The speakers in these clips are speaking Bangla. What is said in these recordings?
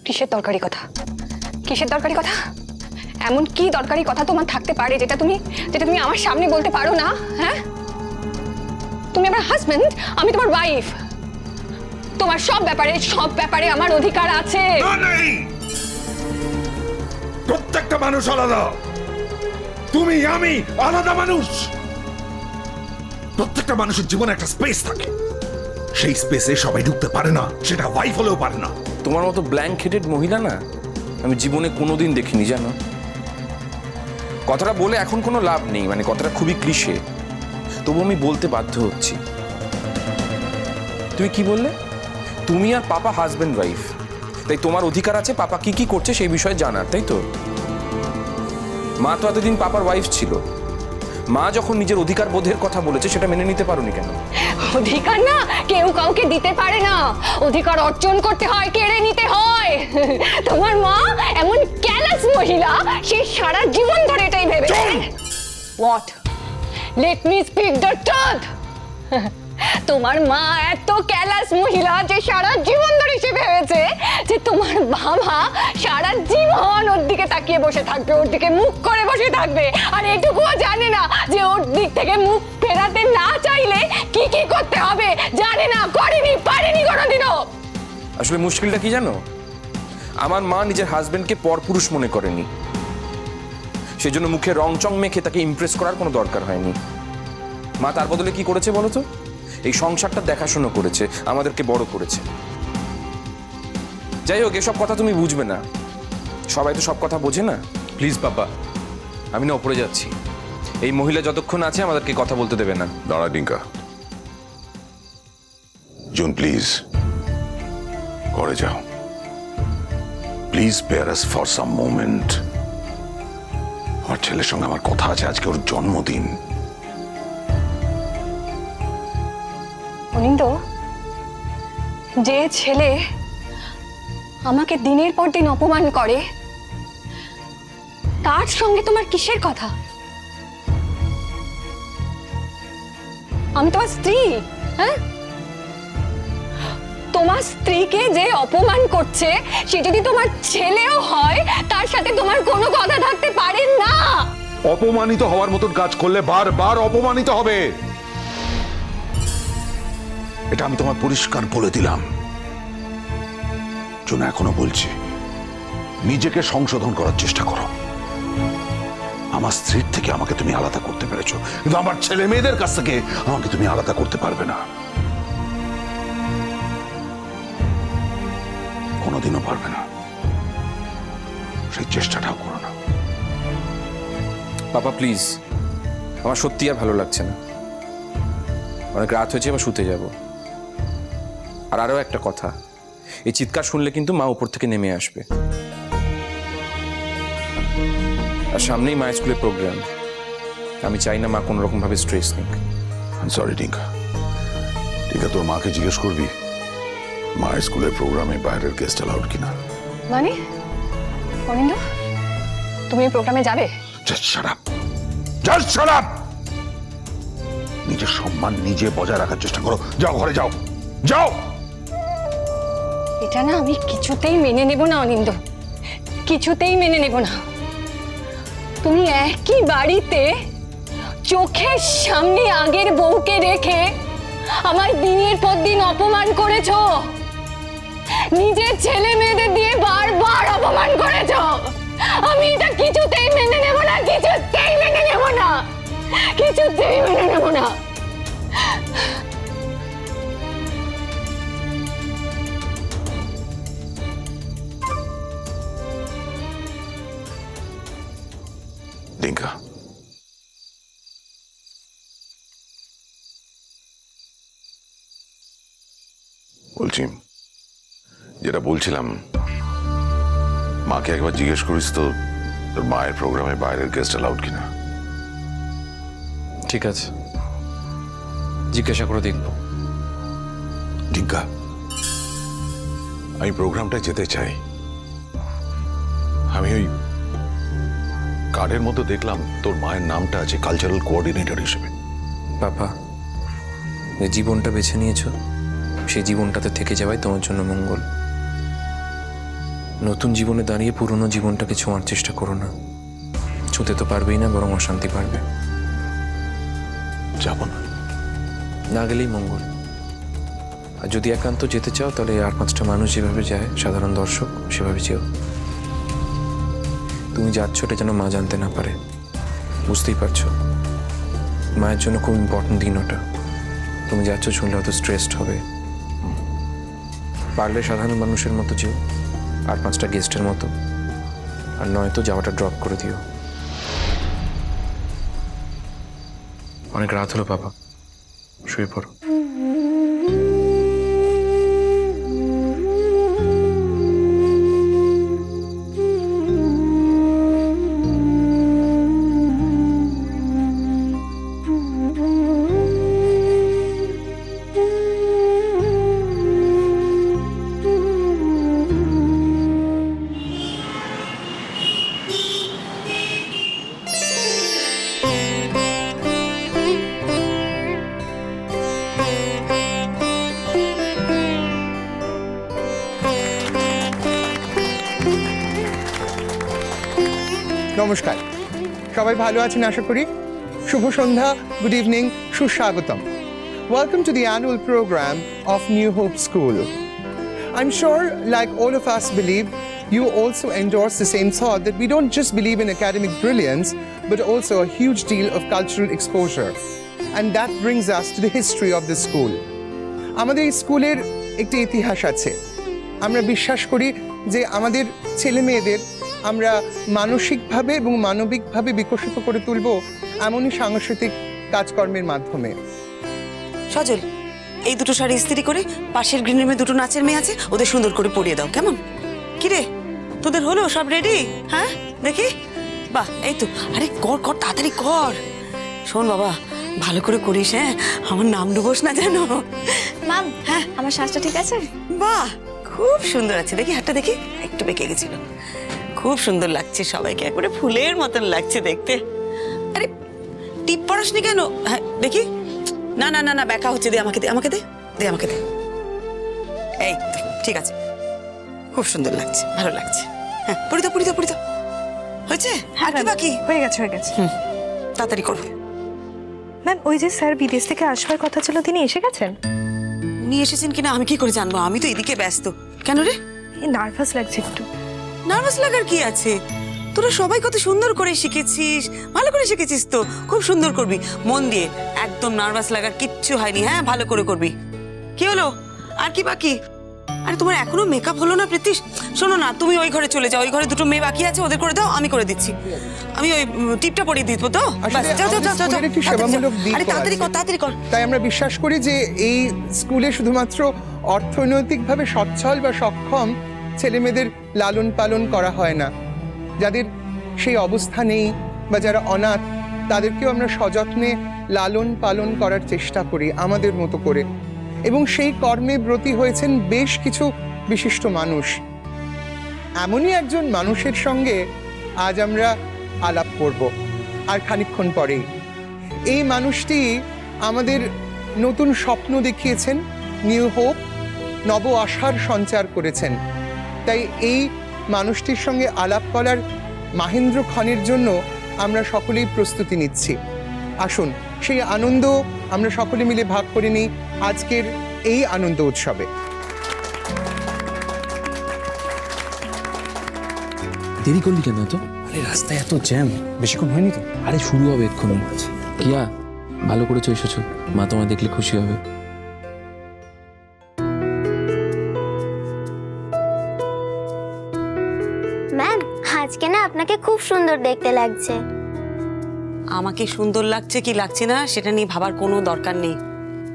কিসের দরকারি কথা? কিসের দরকারি কথা? এমন কি দরকারি কথা তোমার থাকতে পারে যেটা তুমি আমার সামনে বলতে পারো না? হ্যাঁ, তুমি আমার হাজবেন্ড, আমি তোমার ওয়াইফ। তোমার সব ব্যাপারে আমার অধিকার আছে। প্রত্যেকটা মানুষ আলাদা। তুমি আমি আলাদা মানুষ। প্রত্যেকটা মানুষের জীবনে একটা স্পেস থাকে, সেই স্পেসে সবাই ঢুকতে পারে না, সেটা ওয়াইফ হলেও পারে না। তোমার মতো ব্ল্যাঙ্ক হেডেড মহিলা না আমি জীবনে কোনোদিন দেখিনি, জানো। কথাটা বলে এখন কোনো লাভ নেই, মানে কথাটা খুবই ক্লিশে, তবু আমি বলতে বাধ্য হচ্ছি। তুমি কি বললে? তুমি আর পাপা হাজবেন্ড ওয়াইফ, তাই তোমার অধিকার আছে পাপা কি কি করছে সেই বিষয়ে জানার, তাই তো? মা তো এতদিন পাপার ওয়াইফ ছিল, মা যখন নিজের অধিকার বোধের কথা বলেছে সেটা মেনে নিতে পারোনি কেন? অধিকার না কেউ কাউকে দিতে পারে না, অধিকার অর্জন করতে হয়, কেড়ে নিতে হয়। তোমার মা এমন ক্যালাস মহিলা, সে সারা জীবন ধরে এটাই ভেবেছে। What? Let me speak the truth. তোমার মা এত ক্যালাস মহিলা যে সারা জীবন ধরে সে ভেবেছে যে তোমার বাবা সারা জীবন ওর দিকে তাকিয়ে বসে থাকবে, ওর দিকে মুখ করে বসে থাকবে, আর এটুকুও জানে না যে ওর দিক থেকে মুখ ফেরাতে না চাইলে কি কি করতে হবে। জানে না, করেনি, পারেনি কোনোদিনও। আসলে মুশকিলটা কি জানো, আমার মা নিজের হাজবেন্ডকে পরপুরুষ মনে করেনি, সেজন্য মুখে রংচং মেখে তাকে ইমপ্রেস করার কোনো দরকার হয়নি। মা তার বদলে কি করেছে বলো তো? এই সংসারটা দেখাশোনা করেছে, আমাদেরকে বড় করেছে। যাই হোক, এসব কথা তুমি বুঝবে না, সবাই তো সব কথা বোঝে না। প্লিজ বাবা, আমি না ওপরে যাচ্ছি, এই মহিলা যতক্ষণ আছে আমাদেরকে কথা বলতে দেবে না। দাঁড়া ডিঙ্কা, জুন প্লিজ ঘরে যাও। Please spare us for some moment. আমার ছেলের সঙ্গে আমার কথা আছে, আজকে ওর জন্মদিন। অনিন্দ, যে ছেলে আমাকে দিনের পর দিন অপমান করে তার সঙ্গে তোমার কিসের কথা? আমি তোমার স্ত্রী। হ্যাঁ, তোমার স্ত্রীকে যে অপমান করছে সে যদি তোমার ছেলেও হয়, তার সাথে তোমার কোনো কথা থাকতে পারে না। অপমানিত হওয়ার মতন কাজ করলে বারবার অপমানিত হবে, এটা আমি তোমার পরিষ্কার বলে দিলাম। জন্য এখনো বলছি, নিজেকে সংশোধন করার চেষ্টা করো। আমার স্ত্রীর থেকে আমাকে তুমি আলাদা করতে পেরেছো, কিন্তু আমার ছেলে মেয়েদের কাছ থেকে আমাকে তুমি আলাদা করতে পারবে না, কোনোদিনও পারবে না। সেই চেষ্টাটাও করো না। পাপা প্লিজ, আমার সত্যি আর ভালো লাগছে না, অনেক রাত হয়েছে, এবার শুতে যাব। আর আরো একটা কথা, এই চিৎকার শুনলে কিন্তু মা উপর থেকে নেমে আসবে। আর সামনেই মা স্কুলের প্রোগ্রাম, আমি চাই না মা কোনো রকম ভাবে স্ট্রেস নিক। সরি টিঙ্কা, টিঙ্কা তোর মাকে জিজ্ঞেস করবি মা স্কুলের প্রোগ্রামে বাইরের গেস্ট অ্যালাউড কিনা। মানে অনিন্দ, তুমি এই প্রোগ্রামে যাবে? Just shut up. Just shut up. নিজের সম্মান নিজে বজায় রাখার চেষ্টা করো। যাও ঘরে যাও, যাও। এটা না আমি কিছুতেই মেনে নেব না অনিন্দ, কিছুতেই মেনে নেব না। তুমি একই বাড়িতে চোখের সামনে আগের বউকে রেখে আমার দিনের পর দিন অপমান করেছো, নিজের ছেলে মেয়েদের দিয়ে বারবার অপমান করেছো। আমি এটা কিছুতেই মেনে নেব না, কিছুতেই মেনে নেব না, কিছুতেই মেনে নেব না। টিঙ্কা, বলছি, যেটা বলছিলাম, মাকে একবার জিজ্ঞেস করিস তো তোর মায়ের প্রোগ্রামে বাইরের গেস্ট অ্যালাউড কিনা। ঠিক আছে, জিজ্ঞাসা করে দেখব। টিঙ্কা, আমি প্রোগ্রামটায় যেতে চাই। আমি ওই কার্ডের মতো দেখলাম তোর মায়ের নামটা আছে কালচারাল কোঅর্ডিনেটর হিসেবে। পাপা, যে জীবনটা বেছে নিয়েছো সেই জীবনটাতে থেকে যাওয়াই তোমার জন্য মঙ্গল। নতুন জীবনে দাঁড়িয়ে পুরনো জীবনটাকে ছোঁয়ার চেষ্টা করো না। ছুঁতে তো পারবেই না, বরং অশান্তি পারবে। যাব না। না গেলেই মঙ্গল। আর যদি একান্ত যেতে চাও তাহলে আর 5টা মানুষ যেভাবে যায়, সাধারণ দর্শক, সেভাবে যেও। তুমি যাচ্ছ এটা যেন মা জানতে না পারে, বুঝতেই পারছো। মায়ের জন্য খুব ইম্পর্টেন্ট দিন ওটা। তুমি যাচ্ছ শুনলে হয়তো স্ট্রেসড হবে। পারলে সাধারণ মানুষের মতো যেও, আর 5টা গেস্টের মতো। আর নয়তো যাওয়াটা ড্রপ করে দিও। অনেক রাত হলো বাবা, শুয়ে পড়ো। নমস্কার, সবাই ভালো আছেন আশা করি। শুভ সন্ধ্যা, গুড ইভিনিং, সুস্বাগতম। Welcome to the annual program of New Hope School. I'm sure, like all of us believe, you also endorse the same thought that we don't just believe in academic brilliance, but also a huge deal of cultural exposure. And that brings us to the history of the school. আমাদের এই স্কুলের একটি ইতিহাস আছে। আমরা বিশ্বাস করি যে আমাদের ছেলে মেয়েদের আমরা মানসিকভাবে এবং মানবিকভাবে বিকশিত করে তুলব এমনই সাংস্কৃতিক কাজকর্মের মাধ্যমে। সজল, এই দুটো শাড়ি ইস্ত্রি করে পাশের গ্রিন রুমে দুটো নাচের মেয়ে আছে, ওদের সুন্দর করে পরিয়ে দাও, কেমন? কি রে, তোদের হলো সব রেডি? হ্যাঁ, দেখি। বাহ, এই তো। আরে কর কর, তাড়াতাড়ি কর। শোন বাবা, ভালো করে করিস, হ্যাঁ? আমার নাম ডুবোস না যেন। মাম, হ্যাঁ, আমার শ্বাসটা ঠিক আছে? বাহ, খুব সুন্দর আছে। দেখি হাতটা দেখি, একটু বেঁকে গেছিল। খুব সুন্দর লাগছে, সবাইকে একবারে ফুলের মতন লাগছে দেখতে। আরে টিপ পড়াসনি কেন? হ্যাঁ দেখি। না না না না, ব্যাকা হচ্ছে। দে আমাকে, দে আমাকে, দে দে আমাকে, দে। এই তো, ঠিক আছে, খুব সুন্দর লাগছে, ভালো লাগছে। হ্যাঁ, পড়ি দাও, পড়ি দাও, পড়ি দাও। হয়েছে? হ্যাঁ আর কি বাকি? হয়ে গেছে, হয়ে গেছে। তাড়াতাড়ি করো। ম্যাম, ওই যে স্যার বিদেশ থেকে আসবার কথা ছিল, তিনি এসে গেছেন? উনি এসেছেন কিনা আমি কি করে জানবো? আমি তো এদিকে ব্যস্ত। কেন রে? নার্ভাস লাগছে একটু। নার্ভাস লাগার কি আছে? তোরা সবাই কত সুন্দর করে শিখেছিস, ভালো করে শিখেছিস তো, খুব সুন্দর করবি, মন দিয়ে। একদম নার্ভাস লাগার কিচ্ছু হয়নি। হ্যাঁ, ভালো করে করবি। কি হলো? আর কি বাকি? আরে তোমার এখনো মেকআপ হলো না প্রীতিশ? শোনো না, তুমি ওই ঘরে চলে যাও, ওই ঘরে দুটো মেয়ে বাকি আছে, ওদের করে দাও, আমি করে দিচ্ছি। আমি ওই টিপটা পরিয়ে দিব তো। আসলে ব্যাস, যাও যাও যাও যাও। আমাদের একটি সেবামূলক দিকও আরে তাড়াতাড়ি কর, আছে। তাড়াতাড়ি কর। তাই আমরা বিশ্বাস করি যে এই স্কুলে শুধুমাত্র অর্থনৈতিকভাবে সচ্ছল বা সক্ষম ছেলেমেয়েদের লালন পালন করা হয় না, যাদের সেই অবস্থা নেই বা যারা অনাথ, তাদেরকেও আমরা সযত্নে লালন পালন করার চেষ্টা করি আমাদের মতো করে। এবং সেই কর্মে ব্রতী হয়েছেন বেশ কিছু বিশিষ্ট মানুষ। এমনই একজন মানুষের সঙ্গে আজ আমরা আলাপ করব আর খানিকক্ষণ পরেই। এই মানুষটি আমাদের নতুন স্বপ্ন দেখিয়েছেন, নিউ হোপ, নব আশার সঞ্চার করেছেন। তাই এই মানুষটির সঙ্গে আলাপ করার মাহেন্দ্রক্ষণের জন্য আমরা সকলেই প্রস্তুতি নিচ্ছি। আসুন সেই আনন্দ আমরা সকলে মিলে ভাগ করে নিই আজকের এই আনন্দ উৎসবে। দেরি করলি কেন এত? আরে রাস্তায় এত জ্যাম, বেশিক্ষণ হয়নি তো। আরে শুরু হবে এক্ষুনি। কিয়া, ভালো করেছো এসেছো, মা তোমায় দেখলে খুশি হবে। ম্যাম, আজকে না আপনাকে খুব সুন্দর দেখতে লাগছে। আমাকে সুন্দর লাগছে কি লাগছে না সেটা নিয়ে ভাবার কোনো দরকার নেই।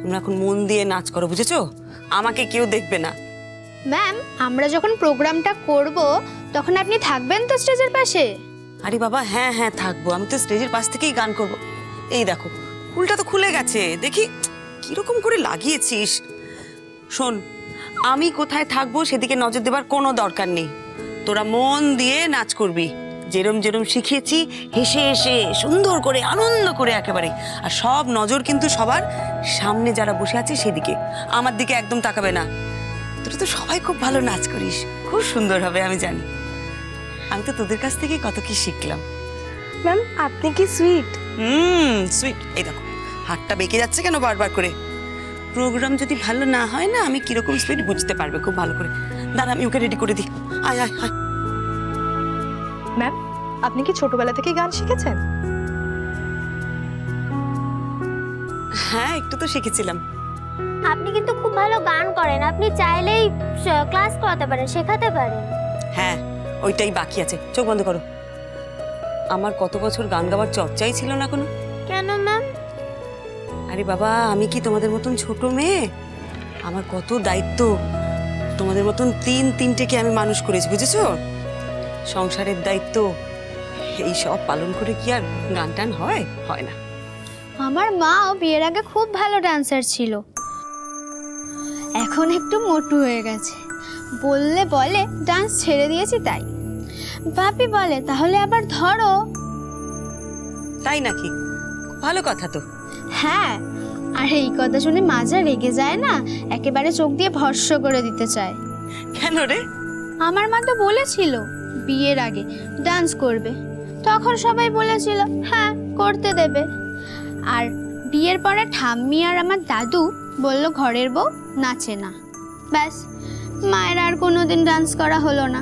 তোমরা এখন মন দিয়ে নাচ করো, বুঝেছো? আমাকে কেউ দেখবে না। ম্যাম, আমরা যখন প্রোগ্রামটা করব তখন আপনি থাকবেন তো স্টেজের পাশে? আরে বাবা, হ্যাঁ হ্যাঁ থাকবো, আমি তো স্টেজের পাশ থেকেই গান করব। এই দেখো, ফুলটা তো খুলে গেছে, দেখি কিরকম করে লাগিয়েছিস। শোন, আমি কোথায় থাকবো সেদিকে নজর দেবার কোনো দরকার নেই। তোরা মন দিয়ে নাচ করবি, যেরম যেরম শিখিয়েছি, হেসে হেসে সুন্দর করে আনন্দ করে একেবারে। আর সব নজর কিন্তু সবার সামনে যারা বসে আছে সেদিকে, আমার দিকে একদম তাকাবে না। তোরা তো সবাই খুব ভালো নাচ করিস, খুব সুন্দর হবে আমি জানি। আমি তো তোদের কাছ থেকে কত কি শিখলাম। ম্যাম আপনি কি সুইট? সুইট। এই দেখো হাতটা বেঁকে যাচ্ছে কেন বারবার করে? প্রোগ্রাম যদি ভালো না হয় না, আমি কিরকম সুইট বুঝতে পারবে খুব ভালো করে। দাঁড়া আমি ওকে রেডি করে দিই। আয় আয় আয়। ম্যাম আপনি কি ছোটবেলা থেকে গান শিখেছেন? হ্যাঁ একটু তো শিখেছিলাম। আপনি কিন্তু খুব ভালো গান করেন, আপনি চাইলেই ক্লাস করাতে পারেন, শেখাতে পারেন। হ্যাঁ ওইটাই বাকি আছে। চোখ বন্ধ করো। আমার কত বছর গান গাওয়ার চর্চাই ছিল না কোনো। কেন ম্যাম? আরে বাবা, আমি কি তোমাদের মতন ছোট মেয়ে? আমার কত দায়িত্ব। তোমাদের মতন তিনটেকে আমি মানুষ করেছি, বুঝেছো? সংসারের দায়িত্ব এই সব পালন করে কি আর গান টান হয়? হয় না। আমার মাও বিয়ের আগে খুব ভালো ডান্সার ছিল, এখন একটু মোটু হয়ে গেছে। বললে বলে ডান্স ছেড়ে দিয়েছি তাই। বাপি বলে তাহলে আবার ধরো। তাই নাকি? ভালো কথা তো। হ্যাঁ, আর এই কথা শুনে মাজা রেগে যায় না, একেবারে চোখ দিয়ে ভস্ম করে দিতে চায়। কেন রে? আমার মা তো বলেছিল বিয়ের আগে ডান্স করবে, তখন সবাই বলেছিল হ্যাঁ করতে দেবে। আর বিয়ের পরে ঠাম্মি আর আমার দাদু বলল ঘরের বউ নাচে না। ব্যাস, মায়ের আর কোনোদিন ডান্স করা হলো না।